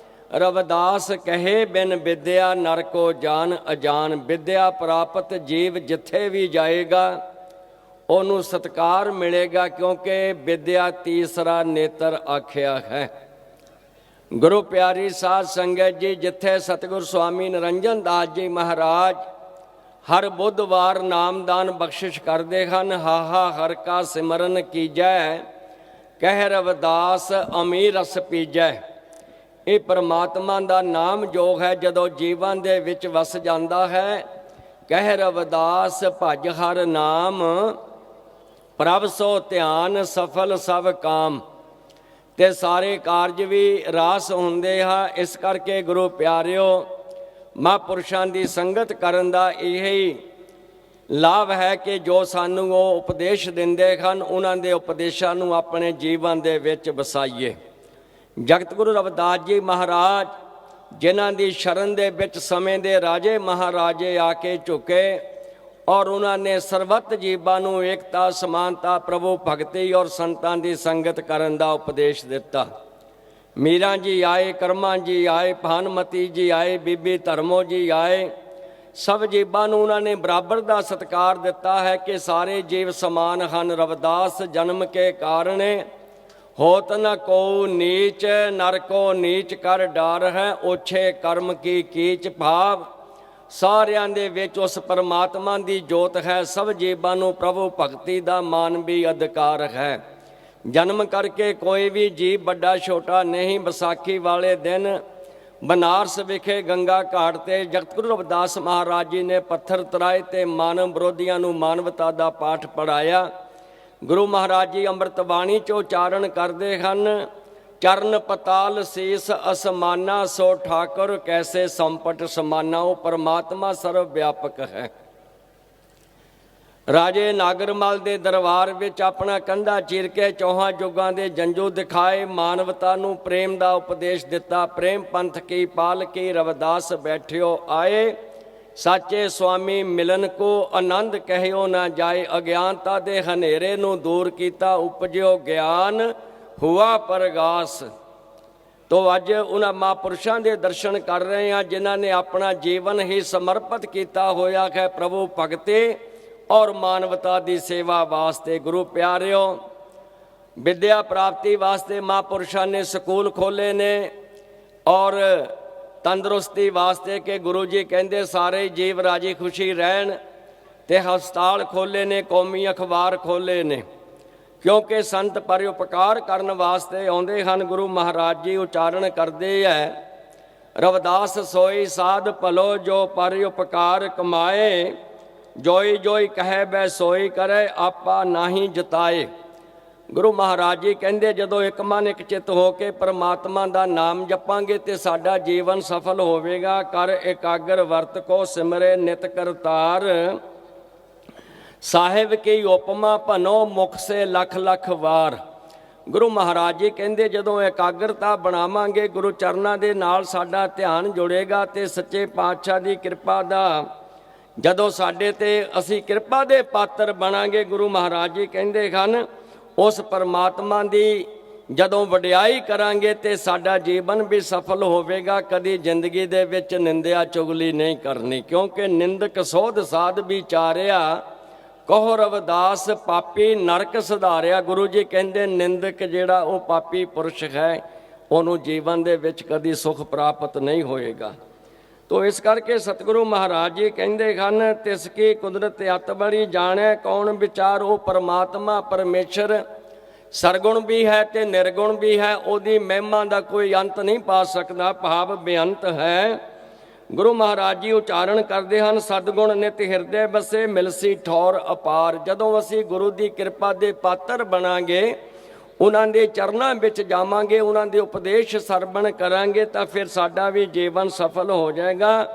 ਰਵਿਦਾਸ ਕਹੇ ਬਿਨ ਵਿੱਦਿਆ ਨਰ ਕੋ ਜਾਨ ਅਜਾਨ। ਵਿੱਦਿਆ ਪ੍ਰਾਪਤ ਜੀਵ ਜਿੱਥੇ ਵੀ ਜਾਏਗਾ ਉਹਨੂੰ ਸਤਿਕਾਰ ਮਿਲੇਗਾ, ਕਿਉਂਕਿ ਵਿੱਦਿਆ ਤੀਸਰਾ ਨੇਤਰ ਆਖਿਆ ਹੈ। ਗੁਰੂ ਪਿਆਰੀ ਸਾਧ ਸੰਗਤ ਜੀ, ਜਿੱਥੇ ਸਤਿਗੁਰ ਸਵਾਮੀ ਨਿਰੰਜਨ ਦਾਸ ਜੀ ਮਹਾਰਾਜ ਹਰ ਬੁੱਧਵਾਰ ਨਾਮਦਾਨ ਬਖਸ਼ਿਸ਼ ਕਰਦੇ ਹਨ। ਹਾਹਾ ਹਰ ਕਾ ਸਿਮਰਨ ਕੀਜੈ, ਕਹਿ ਰਵਿਦਾਸ ਅਮੀਰ ਰਸ ਪੀਜੈ। ਇਹ ਪਰਮਾਤਮਾ ਦਾ ਨਾਮ ਜੋਗ ਹੈ, ਜਦੋਂ ਜੀਵਨ ਦੇ ਵਿੱਚ ਵਸ ਜਾਂਦਾ ਹੈ। ਕਹਿ ਰਵਿਦਾਸ ਭਜ ਹਰ ਨਾਮ, ਪ੍ਰਭ ਸੋ ਧਿਆਨ ਸਫਲ ਸਭ ਕਾਮ। ਤੇ ਸਾਰੇ ਕਾਰਜ ਵੀ ਰਾਸ ਹੁੰਦੇ ਆ। ਇਸ ਕਰਕੇ ਗੁਰੂ ਪਿਆਰਿਓ, ਮਹਾਂਪੁਰਸ਼ਾਂ ਦੀ ਸੰਗਤ ਕਰਨ ਦਾ ਇਹੀ ਲਾਭ ਹੈ ਕਿ ਜੋ ਸਾਨੂੰ ਉਹ ਉਪਦੇਸ਼ ਦਿੰਦੇ ਹਨ, ਉਹਨਾਂ ਦੇ ਉਪਦੇਸ਼ਾਂ ਨੂੰ ਆਪਣੇ ਜੀਵਨ ਦੇ ਵਿੱਚ ਵਸਾਈਏ। ਜਗਤ ਗੁਰੂ ਰਵਿਦਾਸ ਜੀ ਮਹਾਰਾਜ, ਜਿਨ੍ਹਾਂ ਦੀ ਸ਼ਰਨ ਦੇ ਵਿੱਚ ਸਮੇਂ ਦੇ ਰਾਜੇ ਮਹਾਰਾਜੇ ਆ ਕੇ ਝੁਕੇ ਔਰ ਉਹਨਾਂ ਨੇ ਸਰਬੱਤ ਜੀਵਾਂ ਨੂੰ ਏਕਤਾ, ਸਮਾਨਤਾ, ਪ੍ਰਭੂ ਭਗਤੀ ਔਰ ਸੰਤਾਂ ਦੀ ਸੰਗਤ ਕਰਨ ਦਾ ਉਪਦੇਸ਼ ਦਿੱਤਾ। ਮੀਰਾਂ ਜੀ ਆਏ, ਕਰਮਾਂ ਜੀ ਆਏ, ਭਾਨਮਤੀ ਜੀ ਆਏ, ਬੀਬੀ ਧਰਮੋ ਜੀ ਆਏ। ਸਭ ਜੀਵਾਂ ਨੂੰ ਉਹਨਾਂ ਨੇ ਬਰਾਬਰ ਦਾ ਸਤਿਕਾਰ ਦਿੱਤਾ ਹੈ ਕਿ ਸਾਰੇ ਜੀਵ ਸਮਾਨ ਹਨ। ਰਵਿਦਾਸ ਜਨਮ ਕੇ ਕਾਰਣੇ ਹੋਤ ਨ ਕੋ ਨੀਚ, ਨਰ ਕੋ ਨੀਚ ਕਰ ਡਰ ਹੈ, ਓਛੇ ਕਰਮ ਕੀ ਕੀਚ ਭਾਵ। ਸਾਰਿਆਂ ਦੇ ਵਿੱਚ ਉਸ ਪਰਮਾਤਮਾ ਦੀ ਜੋਤ ਹੈ। ਸਭ ਜੀਵਾਂ ਨੂੰ ਪ੍ਰਭੂ ਭਗਤੀ ਦਾ ਮਾਨਵੀ ਅਧਿਕਾਰ ਹੈ। ਜਨਮ ਕਰਕੇ ਕੋਈ ਵੀ ਜੀਵ ਵੱਡਾ ਛੋਟਾ ਨਹੀਂ। ਵਿਸਾਖੀ ਵਾਲੇ ਦਿਨ ਬਨਾਰਸ ਵਿਖੇ ਗੰਗਾ ਘਾਟ ਤੇ ਜਗਤ ਗੁਰੂ ਰਵਿਦਾਸ ਮਹਾਰਾਜ ਜੀ ਨੇ ਪੱਥਰ ਤਰਾਏ ਤੇ ਮਾਨਵ ਵਿਰੋਧੀਆਂ ਨੂੰ ਮਾਨਵਤਾ ਦਾ ਪਾਠ ਪੜਾਇਆ। ਗੁਰੂ ਮਹਾਰਾਜ ਜੀ ਅੰਮ੍ਰਿਤ ਬਾਣੀ 'ਚ ਉਚਾਰਨ ਕਰਦੇ ਹਨ, ਚਰਨ ਪਤਾਲ ਸੀਸ ਅਸਮਾਨਾ, ਸੋ ਠਾਕੁਰ ਕੈਸੇ ਸੰਪਟ ਸਮਾਨਾ। ਉਹ ਪਰਮਾਤਮਾ ਸਰਵ ਵਿਆਪਕ ਹੈ। ਰਾਜੇ ਨਾਗਰਮਲ ਦੇ ਦਰਬਾਰ ਵਿੱਚ ਆਪਣਾ ਕੰਧਾ ਚੀਰ ਕੇ ਚੌਹਾਂ ਯੁੱਗਾਂ ਦੇ ਜੰਜੂ ਦਿਖਾਏ, ਮਾਨਵਤਾ ਨੂੰ ਪ੍ਰੇਮ ਦਾ ਉਪਦੇਸ਼ ਦਿੱਤਾ। ਪ੍ਰੇਮ ਪੰਥ ਕੀ ਪਾਲ ਕੀ, ਰਵਿਦਾਸ ਬੈਠਿਓ ਆਏ, ਸਾਚੇ ਸੁਆਮੀ ਮਿਲਨ ਕੋ ਆਨੰਦ ਕਹਿਓ ਨਾ ਜਾਏ। ਅਗਿਆਨਤਾ ਦੇ ਹਨੇਰੇ ਨੂੰ ਦੂਰ ਕੀਤਾ, ਉਪਜਿਓ ਗਿਆਨ ਹੁਆ ਪ੍ਰਗਾਸ। ਤੋ ਅੱਜ ਉਹਨਾਂ ਮਹਾਂਪੁਰਸ਼ਾਂ ਦੇ ਦਰਸ਼ਨ ਕਰ ਰਹੇ ਹਾਂ, ਜਿਨ੍ਹਾਂ ਨੇ ਆਪਣਾ ਜੀਵਨ ਹੀ ਸਮਰਪਿਤ ਕੀਤਾ ਹੋਇਆ ਹੈ ਪ੍ਰਭੂ ਭਗਤੀ ਔਰ ਮਾਨਵਤਾ ਦੀ ਸੇਵਾ ਵਾਸਤੇ। ਗੁਰੂ ਪਿਆਰਿਓ, ਵਿਦਿਆ ਪ੍ਰਾਪਤੀ ਵਾਸਤੇ ਮਹਾਂਪੁਰਸ਼ਾਂ ਨੇ ਸਕੂਲ ਖੋਲ੍ਹੇ ਨੇ ਔਰ ਤੰਦਰੁਸਤੀ ਵਾਸਤੇ ਕਿ ਗੁਰੂ ਜੀ ਕਹਿੰਦੇ ਸਾਰੇ ਜੀਵ ਰਾਜੀ ਖੁਸ਼ੀ ਰਹਿਣ, ਤੇ ਹਸਪਤਾਲ ਖੋਲ੍ਹੇ ਨੇ, ਕੌਮੀ ਅਖਬਾਰ ਖੋਲ੍ਹੇ ਨੇ, ਕਿਉਂਕਿ ਸੰਤ ਪਰਉਪਕਾਰ ਕਰਨ ਵਾਸਤੇ ਆਉਂਦੇ ਹਨ। ਗੁਰੂ ਮਹਾਰਾਜ ਜੀ ਉਚਾਰਨ ਕਰਦੇ ਹੈ, ਰਵਿਦਾਸ ਸੋਈ ਸਾਧ ਭਲੋ, ਜੋ ਪਰਉਪਕਾਰ ਕਮਾਏ, ਜੋਈ ਜੋਈ ਕਹੈ ਬੈ ਸੋਈ ਕਰੇ, ਆਪਾ ਨਾਹੀ ਜਤਾਏ। ਗੁਰੂ ਮਹਾਰਾਜ ਜੀ ਕਹਿੰਦੇ ਜਦੋਂ ਇੱਕ ਮਨ ਇੱਕ ਚਿੱਤ ਹੋ ਕੇ ਪਰਮਾਤਮਾ ਦਾ ਨਾਮ ਜਪਾਂਗੇ ਤੇ ਸਾਡਾ ਜੀਵਨ ਸਫਲ ਹੋਵੇਗਾ। ਕਰ ਇਕਾਗਰ ਵਰਤ ਕੋ ਸਿਮਰੇ ਨਿਤ ਕਰਤਾਰ, ਸਾਹਿਬ ਕੀ ਉਪਮਾ ਭਨੋ ਮੁਖ ਸੇ ਲੱਖ ਲੱਖ ਵਾਰ। ਗੁਰੂ ਮਹਾਰਾਜ ਜੀ ਕਹਿੰਦੇ ਜਦੋਂ ਇਕਾਗਰਤਾ ਬਣਾਵਾਂਗੇ, ਗੁਰੂ ਚਰਨਾਂ ਦੇ ਨਾਲ ਸਾਡਾ ਧਿਆਨ ਜੁੜੇਗਾ ਤੇ ਸੱਚੇ ਪਾਤਸ਼ਾਹ ਦੀ ਕਿਰਪਾ ਦਾ ਜਦੋਂ ਸਾਡੇ ਤੇ ਅਸੀਂ ਕਿਰਪਾ ਦੇ ਪਾਤਰ ਬਣਾਂਗੇ, ਗੁਰੂ ਮਹਾਰਾਜ ਜੀ ਕਹਿੰਦੇ ਹਨ ਉਸ ਪਰਮਾਤਮਾ ਦੀ ਜਦੋਂ ਵਡਿਆਈ ਕਰਾਂਗੇ ਤੇ ਸਾਡਾ ਜੀਵਨ ਵੀ ਸਫਲ ਹੋਵੇਗਾ। ਕਦੀ ਜ਼ਿੰਦਗੀ ਦੇ ਵਿੱਚ ਨਿੰਦਿਆ ਚੁਗਲੀ ਨਹੀਂ ਕਰਨੀ, ਕਿਉਂਕਿ ਨਿੰਦਕ ਸੋਧ ਸਾਧ ਵਿਚਾਰਿਆ, ਕਹੋ ਰਵਿਦਾਸ ਪਾਪੀ ਨਰਕ ਸੁਧਾਰਿਆ। ਗੁਰੂ ਜੀ ਕਹਿੰਦੇ ਨਿੰਦਕ ਜਿਹੜਾ ਉਹ ਪਾਪੀ ਪੁਰਸ਼ ਹੈ, ਉਹਨੂੰ ਜੀਵਨ ਦੇ ਵਿੱਚ ਕਦੀ ਸੁਖ ਪ੍ਰਾਪਤ ਨਹੀਂ ਹੋਏਗਾ। ਤੋ ਇਸ ਕਰਕੇ ਸਤਿਗੁਰੂ ਮਹਾਰਾਜ ਜੀ ਕਹਿੰਦੇ ਹਨ, ਤਿਸ ਕੀ ਕੁਦਰਤ ਅਤ ਬੜੀ ਜਾਣੈ, ਕੌਣ ਵਿਚਾਰ ਉਹ ਪਰਮਾਤਮਾ ਪਰਮੇਸ਼ਰ ਸਰਗੁਣ ਵੀ ਹੈ ਤੇ ਨਿਰਗੁਣ ਵੀ ਹੈ। ਉਹਦੀ ਮਹਿਮਾ ਦਾ ਕੋਈ ਅੰਤ ਨਹੀਂ ਪਾ ਸਕਦਾ, ਭਾਵ ਬੇਅੰਤ ਹੈ। ਗੁਰੂ ਮਹਾਰਾਜ ਜੀ ਉਚਾਰਨ ਕਰਦੇ ਹਨ, ਸਤਿਗੁਣ ਨਿਤ ਹਿਰਦੇ ਬਸੇ, ਮਿਲਸੀ ਠੌਰ ਅਪਾਰ। ਜਦੋਂ ਅਸੀਂ ਗੁਰੂ ਦੀ ਕਿਰਪਾ ਦੇ ਪਾਤਰ ਬਣਾਂਗੇ, ਉਹਨਾਂ ਦੇ ਚਰਨਾਂ ਵਿੱਚ ਜਾਵਾਂਗੇ, ਉਹਨਾਂ ਦੇ ਉਪਦੇਸ਼ ਸਰਵਣ ਕਰਾਂਗੇ, ਤਾਂ ਫਿਰ ਸਾਡਾ ਵੀ ਜੀਵਨ ਸਫਲ ਹੋ ਜਾਏਗਾ।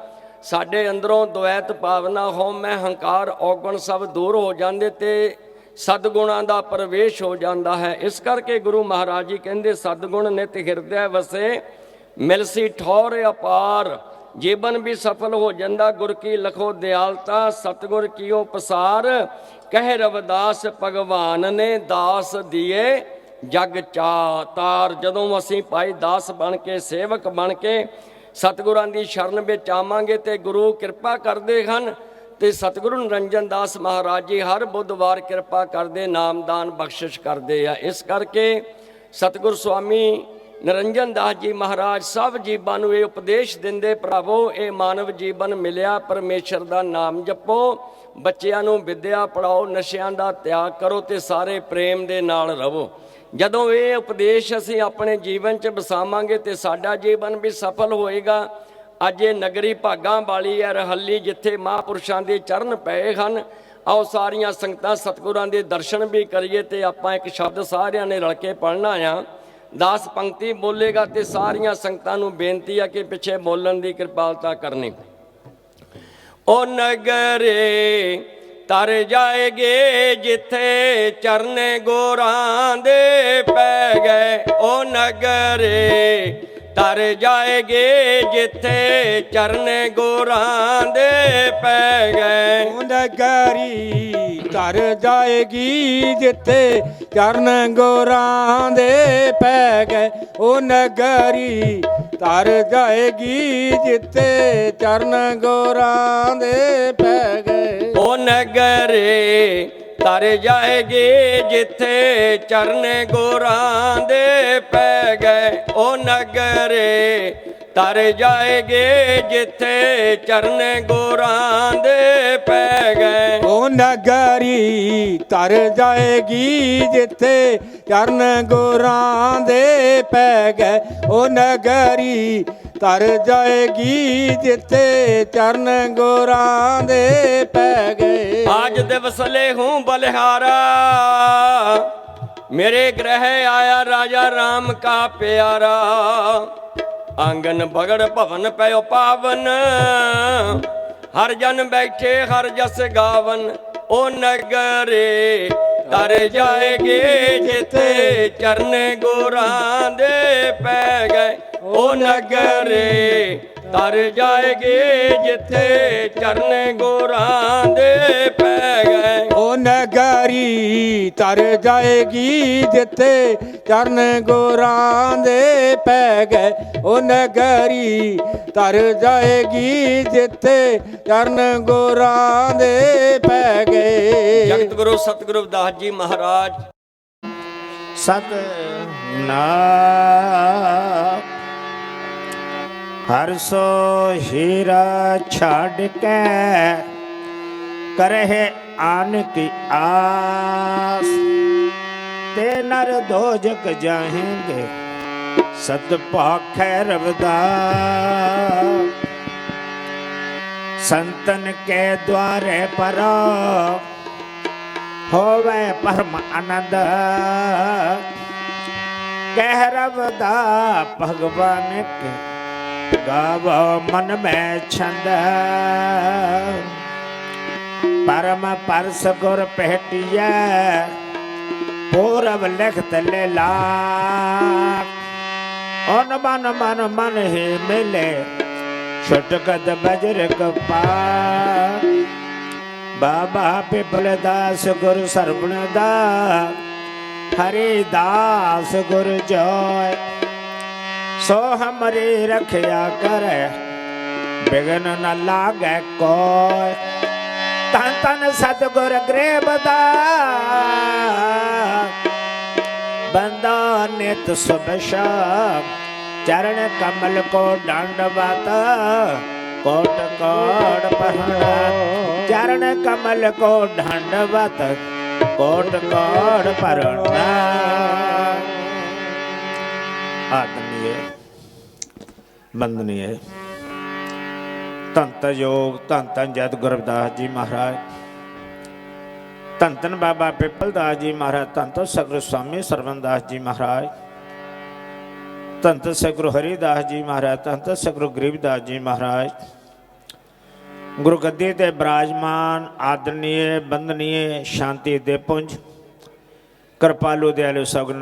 ਸਾਡੇ ਅੰਦਰੋਂ ਦੁਐਤ ਭਾਵਨਾ, ਹਉਮੈ, ਹੰਕਾਰ, ਔਗਣ ਸਭ ਦੂਰ ਹੋ ਜਾਂਦੇ ਤੇ ਸਤਿਗੁਣਾਂ ਦਾ ਪ੍ਰਵੇਸ਼ ਹੋ ਜਾਂਦਾ ਹੈ। ਇਸ ਕਰਕੇ ਗੁਰੂ ਮਹਾਰਾਜ ਜੀ ਕਹਿੰਦੇ ਸਤਿਗੁਣ ਨਿਤ ਹਿਰਦੈ ਵਸੇ, ਮਿਲਸੀ ਠੌਰ ਅਪਾਰ। ਜੀਵਨ ਵੀ ਸਫਲ ਹੋ ਜਾਂਦਾ। ਗੁਰ ਕੀ ਲਖੋ ਦਿਆਲਤਾ, ਸਤਿਗੁਰ ਕੀਓ ਪਸਾਰ। ਕਹਿ ਰਵਿਦਾਸ ਭਗਵਾਨ ਨੇ ਦਾਸ ਦੀਏ ਜਗ ਚਾਤਾਰ। ਜਦੋਂ ਅਸੀਂ ਭਾਈ ਦਾਸ ਬਣ ਕੇ, ਸੇਵਕ ਬਣ ਕੇ ਸਤਿਗੁਰਾਂ ਦੀ ਸ਼ਰਨ ਵਿੱਚ ਆਵਾਂਗੇ ਤੇ ਗੁਰੂ ਕਿਰਪਾ ਕਰਦੇ ਹਨ। ਤੇ ਸਤਿਗੁਰੂ ਨਿਰੰਜਨ ਦਾਸ ਮਹਾਰਾਜ ਜੀ ਹਰ ਬੁੱਧਵਾਰ ਕਿਰਪਾ ਕਰਦੇ, ਨਾਮਦਾਨ ਬਖਸ਼ਿਸ਼ ਕਰਦੇ ਆ। ਇਸ ਕਰਕੇ ਸਤਿਗੁਰ ਸੁਆਮੀ ਨਿਰੰਜਨ ਦਾਸ ਜੀ ਮਹਾਰਾਜ ਸਭ ਜੀਵਾਂ ਨੂੰ ਇਹ ਉਪਦੇਸ਼ ਦਿੰਦੇ, ਭਰਾਵੋ ਇਹ ਮਾਨਵ ਜੀਵਨ ਮਿਲਿਆ, ਪਰਮੇਸ਼ਰ ਦਾ ਨਾਮ ਜਪੋ, ਬੱਚਿਆਂ ਨੂੰ ਵਿੱਦਿਆ ਪੜਾਓ, ਨਸ਼ਿਆਂ ਦਾ ਤਿਆਗ ਕਰੋ ਤੇ ਸਾਰੇ ਪ੍ਰੇਮ ਦੇ ਨਾਲ ਰਹੋ। ਜਦੋਂ ਇਹ ਉਪਦੇਸ਼ ਅਸੀਂ ਆਪਣੇ ਜੀਵਨ 'ਚ ਵਸਾਵਾਂਗੇ ਤੇ ਸਾਡਾ ਜੀਵਨ ਵੀ ਸਫਲ ਹੋਏਗਾ। ਅੱਜ ਇਹ ਨਗਰੀ ਭਾਗਾਂ ਵਾਲੀ ਹੈ ਰਹੱਲੀ, ਜਿੱਥੇ ਮਹਾਂਪੁਰਸ਼ਾਂ ਦੇ ਚਰਨ ਪਏ ਹਨ। ਆਓ ਸਾਰੀਆਂ ਸੰਗਤਾਂ ਸਤਿਗੁਰਾਂ ਦੇ ਦਰਸ਼ਨ ਵੀ ਕਰੀਏ ਤੇ ਆਪਾਂ ਇੱਕ ਸ਼ਬਦ ਸਾਰਿਆਂ ਨੇ ਰਲ ਕੇ ਪੜ੍ਹਨਾ ਆ। 10 ਪੰਕਤੀ ਬੋਲੇਗਾ ਤੇ ਸਾਰੀਆਂ ਸੰਗਤਾਂ ਨੂੰ ਬੇਨਤੀ ਆ ਕਿ ਪਿੱਛੇ ਬੋਲਣ ਦੀ ਕਿਰਪਾਲਤਾ ਕਰਨੀ। ਉਹ ਨਗਰੇ ਤਰ ਜਾਏਗੇ ਜਿੱਥੇ ਚਰਨੇ ਗੋਰਾਂ ਦੇ ਪੈ ਗਏ, ਉਹ ਨਗਰੇ ਤਰ ਜਾਏਗੇ ਜਿੱਥੇ ਚਰਨੇ ਗੋਰਾਂ ਦੇ ਪੈ ਗਏ। ਉਹ ਨਗਰੀ ਤਰ ਜਾਏਗੀ ਜਿੱਥੇ ਚਰਨ ਗੋਰਾਂ ਦੇ ਪੈ ਗਏ, ਉਹ ਨਗਰੀ ਤਰ ਜਾਏਗੀ ਜਿੱਥੇ ਚਰਨ ਗੋਰਾਂ ਦੇ ਪੈ ਗਏ। ਉਹ ਨਗਰੇ ਤਰ ਜਾਏਗੀ ਜਿੱਥੇ ਚਰਨੇ ਗੋਰਾਂ ਦੇ ਪੈ ਗਏ, ਉਹ ਨਗਰੇ ਤਰ ਜਾਏਗੀ ਜਿੱਥੇ ਚਰਨੇ ਗੋਰਾਂ ਦੇ ਪੈ ਗਏ। ਉਹ ਨਗਰੀ ਤਰ ਜਾਏਗੀ ਜਿੱਥੇ ਚਰਨ ਗੋਰਾਂ ਦੇ ਪੈ ਗਏ, ਉਹ ਨਗਰੀ ਤਰ ਜਾਏਗੀ ਜਿੱਥੇ ਚਰਨ ਗੋਰਾਂ ਦੇ ਪੈ ਗਏ। आज दिवस ले हूँ बलिहारा, मेरे ग्रह आया राजा राम का प्यारा। आंगन बगड़ भवन पयो पावन, हर जन बैठे हर जस गावन। ओ नगरे तर जाएगे जिथे चरण गोरां दे पै गए, ओ नगरे तर जाएगे जिथे चरण गोरां दे पै गए। ਉਹ ਨਗਰੀ ਤਰ ਜਾਏਗੀ ਜਿੱਥੇ ਚਰਨ ਗੋਰਾਂ ਦੇ ਪੈ ਗਏ, ਉਹ ਨਗਰੀ ਤਰ ਜਾਏਗੀ ਜਿੱਥੇ ਚਰਨ ਗੋਰਾਂ ਦੇ ਪੈ ਗਏ। ਜਗਤ ਗੁਰੂ ਸਤਿਗੁਰੂ ਦਾਸ ਜੀ ਮਹਾਰਾਜ ਸਤਨਾਮ ਹਰ ਸੋ ਹੀਰਾ ਛੱਡ ਕੇ ਕਰਹਿ ਆਨ ਕੀ ਆਸ, ਤੇ ਨਰ ਦੋਜਕ ਜਾਹੇਂਗੇ ਸਤ ਭਾਖੈ ਰਵਦਾਸ। ਸੰਤਨ ਕੇ द्वारे पर होवे परम आनंद, कह रवदा भगवान के गावो मन में छंद। परम परस गुर पहटिया पूरब लिखत ले लाख, उन मन मन मन ही मिले छुटकत बजर कपा। बाबा पिपल दास गुरु सरवण दास, हरिदास गुरु जय। सो हमरी रखया करे बिघन न लागे कोय। तन तन सतगुर गृहदास, बंदा नित सुबह शाम चरण कमल को दंडवत। कोट कोट प्रणाम चरण कमल को दंडवत, कोट कोट प्रणाम। आदरणीय वंदनीय धन धन योग धन धन जद गुरदास जी महाराज, धन धन बाबा पिपल दास जी महाराज, धन धन सगुरु स्वामी सरवण दास जी महाराज, धन धन सगुरु हरिदास जी महाराज, धन धन सगुरु गरीबदास जी महाराज। गुरु गद्दी ते विराजमान आदरणीय वंदनीय शांति दे पुंज कृपालु दयालु सगुण